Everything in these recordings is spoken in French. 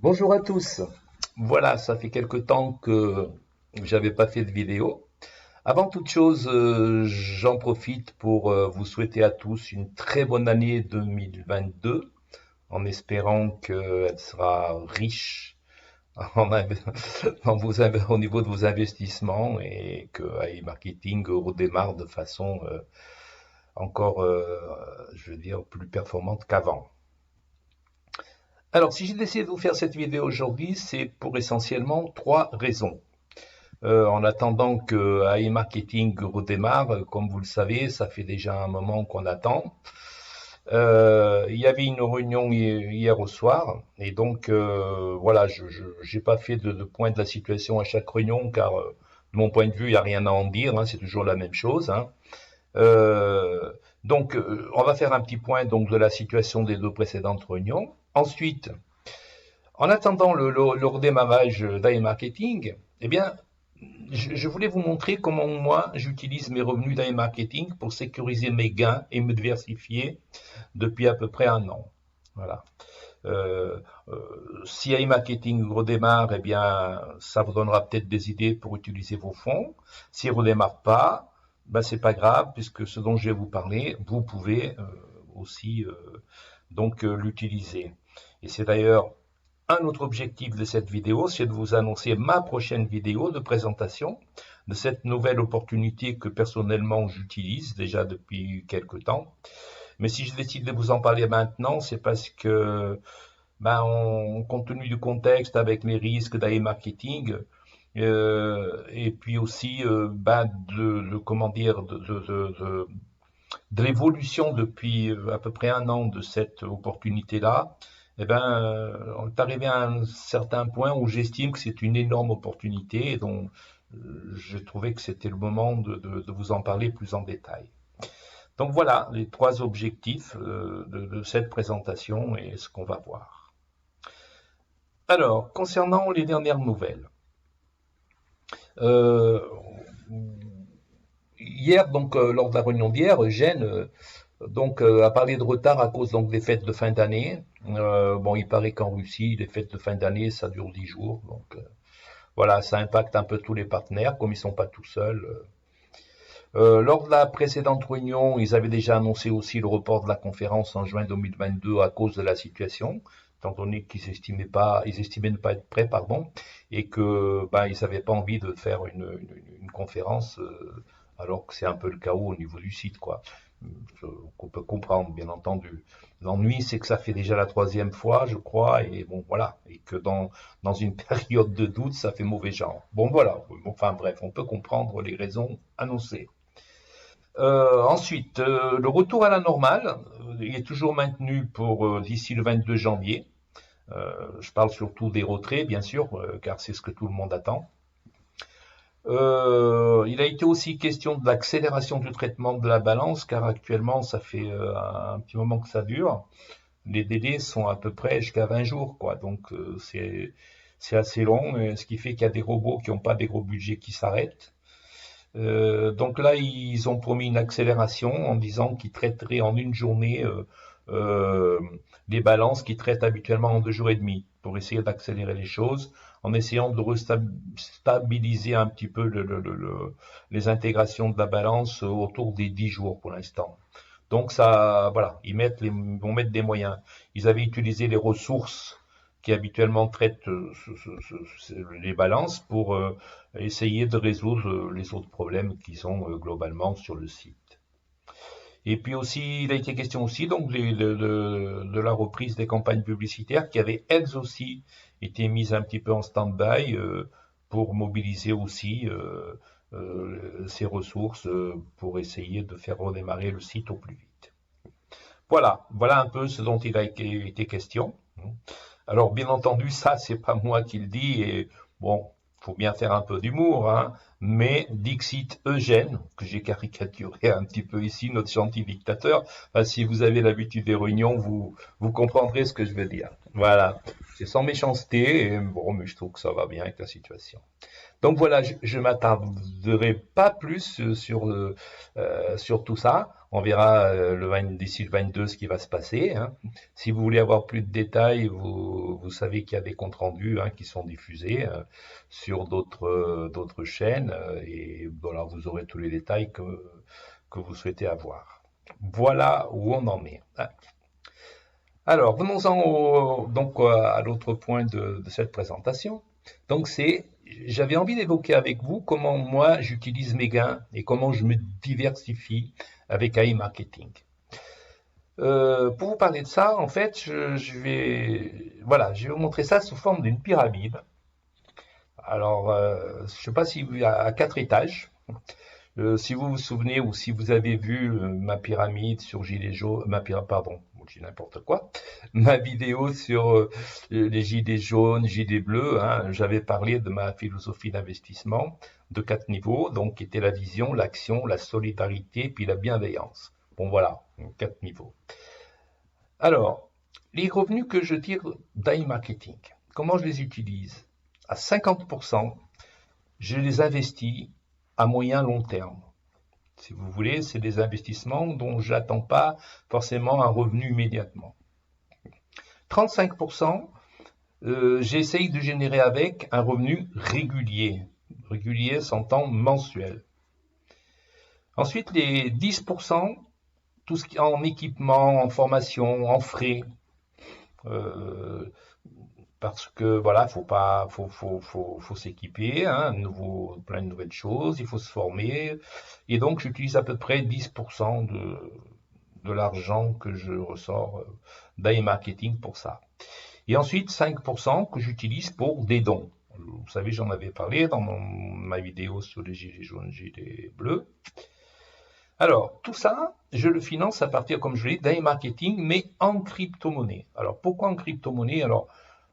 Bonjour à tous. Voilà, ça fait quelque temps que j'avais pas fait de vidéo. Avant toute chose, j'en profite pour vous souhaiter à tous une très bonne année 2022, en espérant qu'elle sera riche en, au niveau de vos investissements et que AI Marketing redémarre de façon encore, je veux dire, plus performante qu'avant. Alors, si j'ai décidé de vous faire cette vidéo aujourd'hui, c'est pour essentiellement trois raisons. En attendant que AI Marketing redémarre, comme vous le savez, ça fait déjà un moment qu'on attend. Il y avait une réunion hier au soir, et donc voilà, je n'ai pas fait de point de la situation à chaque réunion, car de mon point de vue, il n'y a rien à en dire, hein, c'est toujours la même chose. Hein. On va faire un petit point donc de la situation des deux précédentes réunions. Ensuite, en attendant le redémarrage d'AI Marketing, eh bien, je voulais vous montrer comment moi j'utilise mes revenus d'AI Marketing pour sécuriser mes gains et me diversifier depuis à peu près un an. Voilà. Si AI Marketing redémarre, eh bien, ça vous donnera peut-être des idées pour utiliser vos fonds. S'il ne redémarre pas, ben c'est pas grave, puisque ce dont je vais vous parler, vous pouvez aussi l'utiliser. Et c'est d'ailleurs un autre objectif de cette vidéo, c'est de vous annoncer ma prochaine vidéo de présentation de cette nouvelle opportunité que personnellement j'utilise déjà depuis quelques temps. Mais si je décide de vous en parler maintenant, c'est parce que, compte tenu du contexte avec les risques d'AI marketing, et puis aussi comment dire de l'évolution depuis à peu près un an de cette opportunité-là, eh ben, on est arrivé à un certain point où j'estime que c'est une énorme opportunité et donc j'ai trouvé que c'était le moment de vous en parler plus en détail. Donc voilà les trois objectifs de cette présentation et ce qu'on va voir. Alors, concernant les dernières nouvelles, euh, hier, donc lors de la réunion d'hier, Eugène a parlé de retard à cause donc des fêtes de fin d'année. Bon, il paraît qu'en Russie, les fêtes de fin d'année, ça dure 10 jours. Donc voilà, ça impacte un peu tous les partenaires, comme ils sont pas tout seuls. Lors de la précédente réunion, ils avaient déjà annoncé aussi le report de la conférence en juin 2022 à cause de la situation, étant donné qu'ils estimaient ne pas être prêts, pardon, et que ils n'avaient pas envie de faire une conférence alors que c'est un peu le chaos au niveau du site, quoi. On peut comprendre, bien entendu. L'ennui, c'est que ça fait déjà la troisième fois, je crois, et bon, voilà, et que dans une période de doute, ça fait mauvais genre. Bon, voilà. Enfin bref, on peut comprendre les raisons annoncées. Ensuite, le retour à la normale, il est toujours maintenu pour d'ici le 22 janvier. Je parle surtout des retraits, bien sûr, car c'est ce que tout le monde attend. Il a été aussi question de l'accélération du traitement de la balance, car actuellement, ça fait un petit moment que ça dure. Les délais sont à peu près jusqu'à 20 jours, quoi. Donc, c'est assez long, ce qui fait qu'il y a des robots qui n'ont pas des gros budgets qui s'arrêtent. Donc là, ils ont promis une accélération en disant qu'ils traiteraient en une journée les balances qu'ils traitent habituellement en 2 jours et demi, pour essayer d'accélérer les choses, en essayant de restabiliser un petit peu les intégrations de la balance autour des 10 jours pour l'instant. Donc ça, voilà, vont mettre des moyens. Ils avaient utilisé les ressources qui habituellement traitent les balances pour essayer de résoudre les autres problèmes qu'ils ont globalement sur le site. Et puis aussi, il a été question aussi donc de la reprise des campagnes publicitaires qui avaient elles aussi été mises un petit peu en stand-by pour mobiliser aussi ces ressources pour essayer de faire redémarrer le site au plus vite. Voilà un peu ce dont il a été question. Alors, bien entendu, ça, c'est pas moi qui le dis, et bon, faut bien faire un peu d'humour, hein, mais Dixit Eugène, que j'ai caricaturé un petit peu ici, notre gentil dictateur, enfin, si vous avez l'habitude des réunions, vous comprendrez ce que je veux dire. Voilà. C'est sans méchanceté, et bon, mais je trouve que ça va bien avec la situation. Donc voilà, je m'attarderai pas plus sur tout ça. On verra d'ici le 22 ce qui va se passer. Hein. Si vous voulez avoir plus de détails, vous savez qu'il y a des comptes rendus qui sont diffusés sur d'autres chaînes et voilà, vous aurez tous les détails que vous souhaitez avoir. Voilà où on en est. Alors, venons-en donc à l'autre point de cette présentation. Donc, j'avais envie d'évoquer avec vous comment moi j'utilise mes gains et comment je me diversifie avec AI Marketing. Pour vous parler de ça, en fait, je vais vous montrer ça sous forme d'une pyramide. Alors, je ne sais pas si à 4 étages. Si vous vous souvenez ou si vous avez vu ma pyramide sur Gilets jaunes, je dis n'importe quoi, ma vidéo sur les Gilets jaunes, Gilets bleus, hein, j'avais parlé de ma philosophie d'investissement de 4 niveaux, donc qui était la vision, l'action, la solidarité, puis la bienveillance. Bon voilà, 4 niveaux. Alors, les revenus que je tire d'iMarketing, comment je les utilise? À 50%, je les investis à moyen long terme. Si vous voulez, c'est des investissements dont j'attends pas forcément un revenu immédiatement. 35%, j'essaye de générer avec un revenu régulier. Régulier s'entend mensuel. Ensuite, les 10%, tout ce qui est en équipement, en formation, en frais. Parce que voilà, faut s'équiper, hein, plein de nouvelles choses, il faut se former, et donc j'utilise à peu près 10% de l'argent que je ressors d'iMarketing pour ça. Et ensuite 5% que j'utilise pour des dons. Vous savez, j'en avais parlé dans ma vidéo sur les gilets jaunes, gilets bleus. Alors, tout ça, je le finance à partir, comme je l'ai dit, d'iMarketing, mais en crypto-monnaie. Alors, pourquoi en crypto-monnaie? Alors,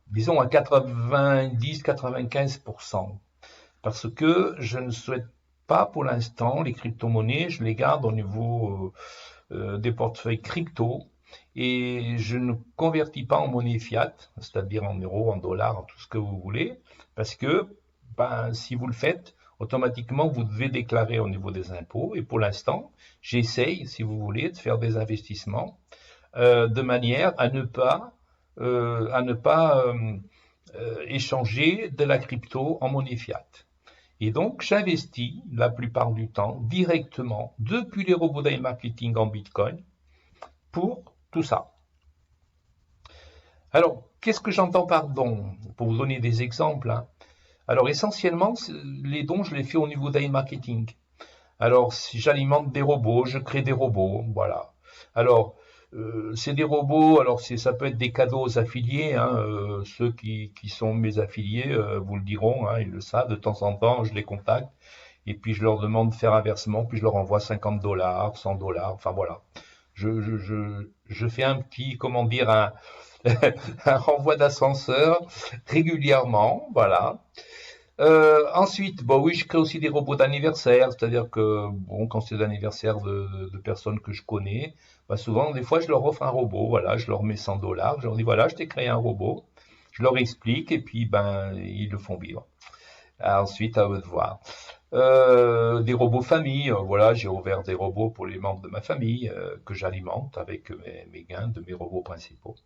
disons à 90-95%. Parce que je ne souhaite pas pour l'instant les crypto-monnaies, je les garde au niveau des portefeuilles crypto et je ne convertis pas en monnaie fiat, c'est-à-dire en euros, en dollars, en tout ce que vous voulez, parce que si vous le faites, automatiquement vous devez déclarer au niveau des impôts et pour l'instant, j'essaye, si vous voulez, de faire des investissements de manière à ne pas échanger de la crypto en monnaie fiat. Et donc, j'investis la plupart du temps directement depuis les robots d'iMarketing en Bitcoin pour tout ça. Alors, qu'est-ce que j'entends par don? Pour vous donner des exemples. Hein. Alors, essentiellement, les dons, je les fais au niveau d'iMarketing. Alors, si j'alimente des robots, je crée des robots, voilà. Alors, c'est des robots, alors ça peut être des cadeaux aux affiliés, hein, ceux qui sont mes affiliés vous le diront, hein, ils le savent, de temps en temps je les contacte et puis je leur demande de faire un versement, puis je leur envoie $50, $100, enfin voilà. Je fais un petit, comment dire, un renvoi d'ascenseur régulièrement, voilà. Ensuite, oui, je crée aussi des robots d'anniversaire, c'est-à-dire que, quand c'est l'anniversaire de personnes que je connais, souvent, des fois, je leur offre un robot, voilà, je leur mets $100, je leur dis, voilà, je t'ai créé un robot, je leur explique, et puis, ils le font vivre. Ensuite, à eux de voir. Des robots famille, voilà, j'ai ouvert des robots pour les membres de ma famille, que j'alimente avec mes gains de mes robots principaux.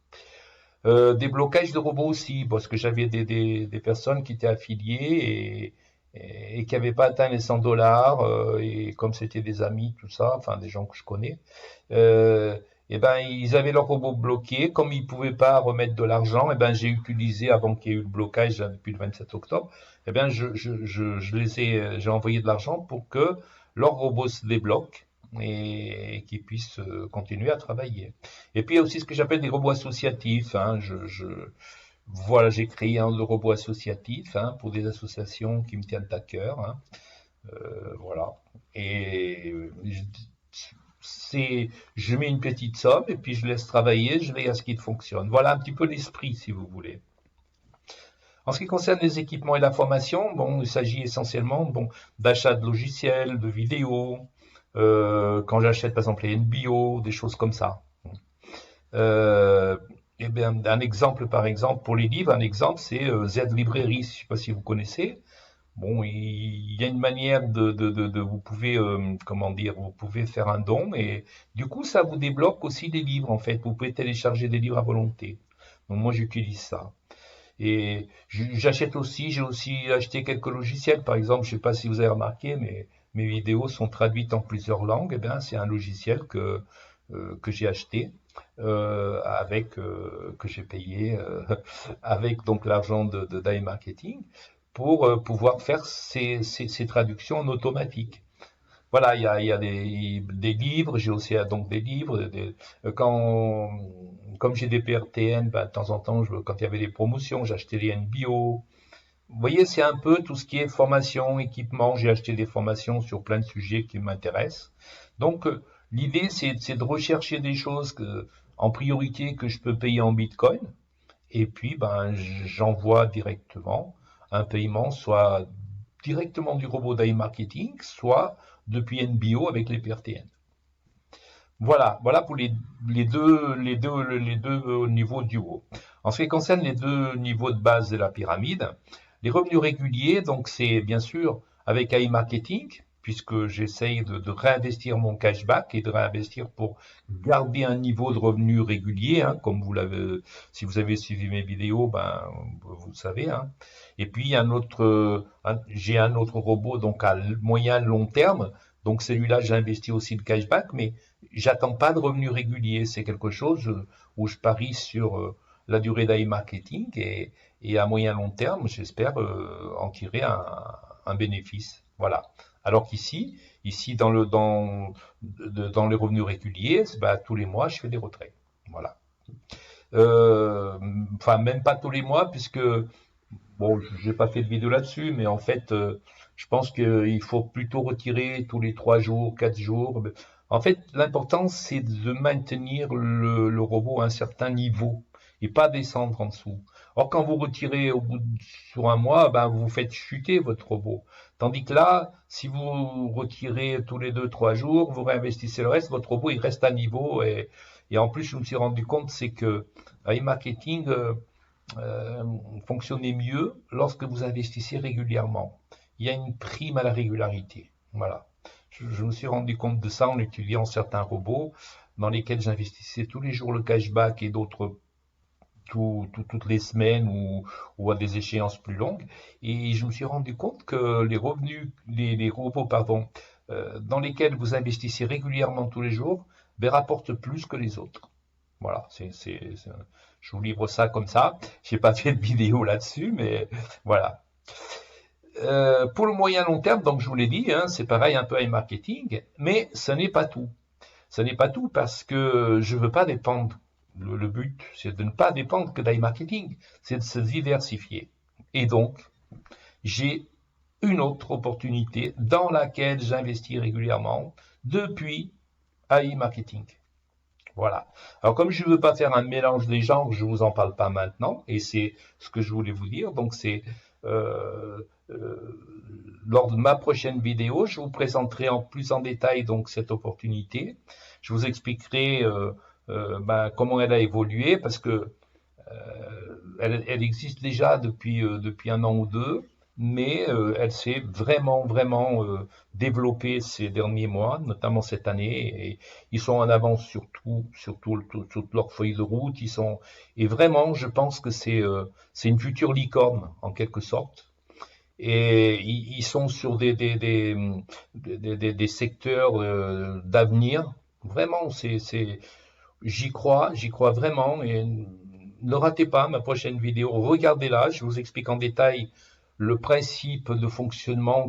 Des blocages de robots aussi, parce que j'avais des personnes qui étaient affiliées et qui n'avaient pas atteint les $100, et comme c'était des amis, tout ça, enfin des gens que je connais, ils avaient leur robot bloqué, comme ils ne pouvaient pas remettre de l'argent, j'ai utilisé, avant qu'il y ait eu le blocage depuis le 27 octobre, j'ai envoyé de l'argent pour que leur robot se débloque et qu'ils puissent continuer à travailler. Et puis il y a aussi ce que j'appelle des robots associatifs. Hein. Voilà, j'ai créé un robot associatif pour des associations qui me tiennent à cœur. Hein. Voilà. Et je mets une petite somme et puis je laisse travailler, je veille à ce qu'il fonctionne. Voilà un petit peu l'esprit, si vous voulez. En ce qui concerne les équipements et la formation, il s'agit essentiellement d'achat de logiciels, de vidéos, quand j'achète par exemple les NBO, des choses comme ça. Un exemple par exemple pour les livres, un exemple c'est Z Librairie, je ne sais pas si vous connaissez. Bon, il y a une manière vous pouvez, comment dire, vous pouvez faire un don et du coup, ça vous débloque aussi des livres en fait. Vous pouvez télécharger des livres à volonté. Donc moi, j'utilise ça. Et j'achète aussi, j'ai aussi acheté quelques logiciels. Par exemple, je sais pas si vous avez remarqué, mais mes vidéos sont traduites en plusieurs langues. Eh bien, c'est un logiciel que j'ai acheté que j'ai payé avec donc l'argent de Dai Marketing pour pouvoir faire ces traductions en automatique. Voilà, il y a des livres, j'ai aussi donc des livres. Quand, comme j'ai des PRTN, ben, de temps en temps, quand il y avait des promotions, j'achetais les NBio. Vous voyez, c'est un peu tout ce qui est formation, équipement. J'ai acheté des formations sur plein de sujets qui m'intéressent. Donc, l'idée, c'est de rechercher des choses en priorité que je peux payer en Bitcoin. Et puis, ben, j'envoie directement un paiement, soit directement du robot d'AI Marketing, soit depuis NBio avec les PRTN. Voilà pour les deux niveaux du haut. En ce qui concerne les deux niveaux de base de la pyramide, les revenus réguliers, donc c'est bien sûr avec AI Marketing, puisque j'essaye de réinvestir mon cashback et de réinvestir pour garder un niveau de revenus régulier, hein, comme vous l'avez, si vous avez suivi mes vidéos, ben vous le savez. Hein. Et puis j'ai un autre robot donc à moyen long terme, donc celui-là j'investis aussi le cashback, mais j'attends pas de revenus réguliers. C'est quelque chose où je parie sur la durée d'AI marketing et à moyen long terme, j'espère en tirer un bénéfice. Voilà. Alors ici dans les revenus réguliers, bah, tous les mois, je fais des retraits. Voilà. Enfin, même pas tous les mois, puisque bon, j'ai pas fait de vidéo là-dessus, mais en fait, je pense qu'il faut plutôt retirer tous les 3 jours, 4 jours. En fait, l'important, c'est de maintenir le robot à un certain niveau et pas descendre en dessous. Or, quand vous retirez sur un mois, ben, vous faites chuter votre robot. Tandis que là, si vous retirez tous les 2, 3 jours, vous réinvestissez le reste, votre robot, il reste à niveau. Et en plus, je me suis rendu compte, c'est que e-marketing, euh, fonctionnez mieux lorsque vous investissez régulièrement. Il y a une prime à la régularité. Voilà. Je me suis rendu compte de ça en étudiant certains robots dans lesquels j'investissais tous les jours le cashback et d'autres toutes les semaines ou à des échéances plus longues. Et je me suis rendu compte que les robots, pardon, dans lesquels vous investissez régulièrement tous les jours, ben, rapportent plus que les autres. Voilà, je vous livre ça comme ça. J'ai pas fait de vidéo là-dessus, mais voilà. Pour le moyen long terme, donc je vous l'ai dit, hein, c'est pareil un peu avec marketing, mais ce n'est pas tout. Ce n'est pas tout parce que je veux pas dépendre. Le but, c'est de ne pas dépendre que d'iMarketing, c'est de se diversifier. Et donc, j'ai une autre opportunité dans laquelle j'investis régulièrement depuis AI Marketing. Voilà. Alors comme je ne veux pas faire un mélange des genres, je vous en parle pas maintenant, et c'est ce que je voulais vous dire. Donc c'est euh, euh, lors de ma prochaine vidéo, je vous présenterai en plus en détail donc cette opportunité. Je vous expliquerai ben, comment elle a évolué parce que elle existe déjà depuis 1 an ou 2, mais elle s'est vraiment développée ces derniers mois, notamment cette année. Et ils sont en avance sur toute leur feuille de route. Et vraiment, je pense que c'est une future licorne en quelque sorte. Et ils sont sur des secteurs d'avenir. Vraiment, j'y crois vraiment. Et ne ratez pas ma prochaine vidéo. Regardez-la, je vous explique en détail le principe de fonctionnement,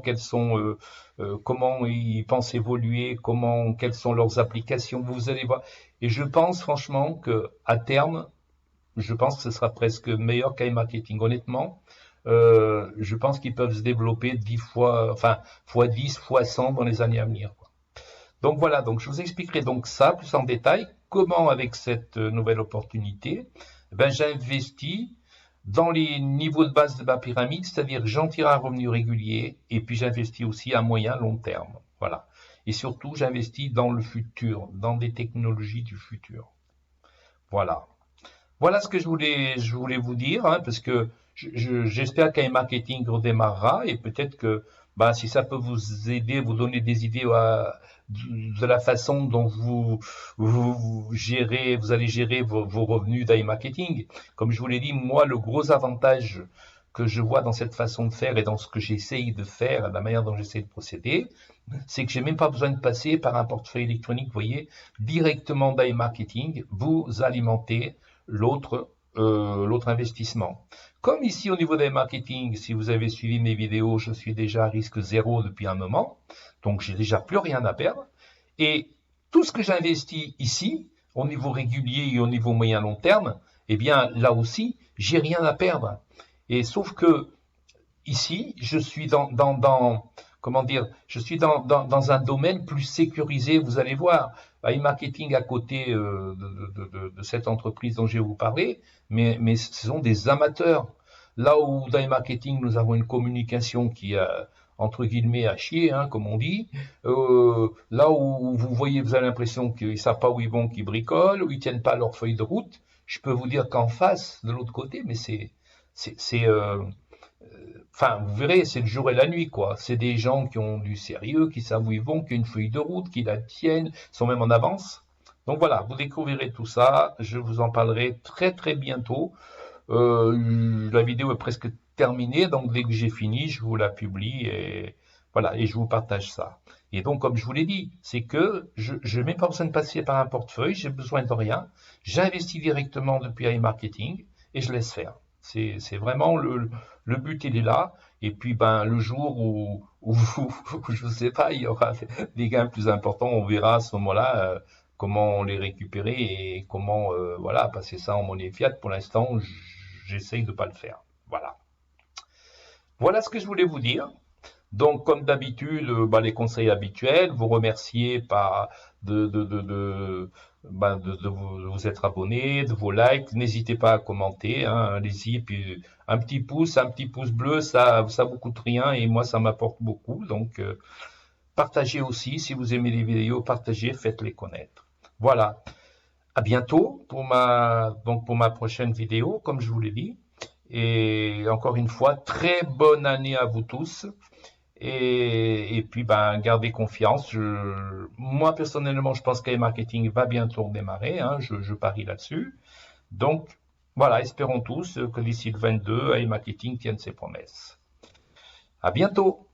comment ils pensent évoluer, quelles sont leurs applications. Vous allez voir. Et je pense franchement que à terme, je pense que ce sera presque meilleur qu'iMarketing. Honnêtement, je pense qu'ils peuvent se développer 10 fois, enfin, fois 10, fois 100 dans les années à venir. Donc voilà, donc je vous expliquerai donc ça plus en détail, comment avec cette nouvelle opportunité, ben, j'investis dans les niveaux de base de ma pyramide, c'est-à-dire que j'en tire un revenu régulier et puis j'investis aussi à moyen long terme. Voilà. Et surtout, j'investis dans le futur, dans des technologies du futur. Voilà. Voilà ce que je voulais vous dire, hein, parce que j'espère qu'I-Marketing redémarrera et peut-être que bah, si ça peut vous aider, vous donner des idées de la façon dont vous allez gérer vos revenus d'I-Marketing. Comme je vous l'ai dit, moi, le gros avantage que je vois dans cette façon de faire et dans ce que j'essaye de faire, la manière dont j'essaie de procéder, c'est que j'ai même pas besoin de passer par un portefeuille électronique, vous voyez, directement d'I-Marketing, vous alimentez l'autre investissement. Comme ici au niveau des marketing, si vous avez suivi mes vidéos, je suis déjà à risque zéro depuis un moment, donc j'ai déjà plus rien à perdre. Et tout ce que j'investis ici, au niveau régulier et au niveau moyen long terme, eh bien là aussi, j'ai rien à perdre. Et sauf que ici, je suis comment dire, je suis dans un domaine plus sécurisé. Vous allez voir, e-marketing à côté de cette entreprise dont je vais vous parler, mais ce sont des amateurs. Là où dans e-marketing, nous avons une communication qui a entre guillemets à chier, hein, comme on dit. Là où vous voyez, vous avez l'impression qu'ils ne savent pas où ils vont, qu'ils bricolent, où ils tiennent pas leur feuille de route. Je peux vous dire qu'en face, de l'autre côté, mais c'est enfin, vous verrez, c'est le jour et la nuit, quoi. C'est des gens qui ont du sérieux, qui savent où ils vont, qui ont une feuille de route, qui la tiennent, sont même en avance. Donc voilà, vous découvrirez tout ça. Je vous en parlerai très très bientôt. La vidéo est presque terminée, donc dès que j'ai fini, je vous la publie et voilà, et je vous partage ça. Et donc, comme je vous l'ai dit, c'est que je n'ai même pas besoin de passer par un portefeuille, j'ai besoin de rien. J'investis directement depuis iMarketing et je laisse faire. C'est vraiment le but, il est là. Et puis, ben, le jour où je ne sais pas, il y aura des gains plus importants, on verra à ce moment-là comment les récupérer et comment voilà, passer ça en monnaie fiat. Pour l'instant, j'essaye de ne pas le faire. Voilà. Voilà ce que je voulais vous dire. Donc, comme d'habitude, bah, les conseils habituels, vous remercier de vous être abonné, de vos likes. N'hésitez pas à commenter, hein, allez-y. Puis un petit pouce bleu, ça vous coûte rien et moi, ça m'apporte beaucoup. Donc, partagez aussi si vous aimez les vidéos, partagez, faites-les connaître. Voilà. À bientôt donc pour ma prochaine vidéo, comme je vous l'ai dit. Et encore une fois, très bonne année à vous tous. Et puis, ben, gardez confiance. Moi, personnellement, je pense qu'e-marketing va bientôt redémarrer. Hein, je parie là-dessus. Donc, voilà, espérons tous que d'ici le 22, e-marketing tienne ses promesses. À bientôt!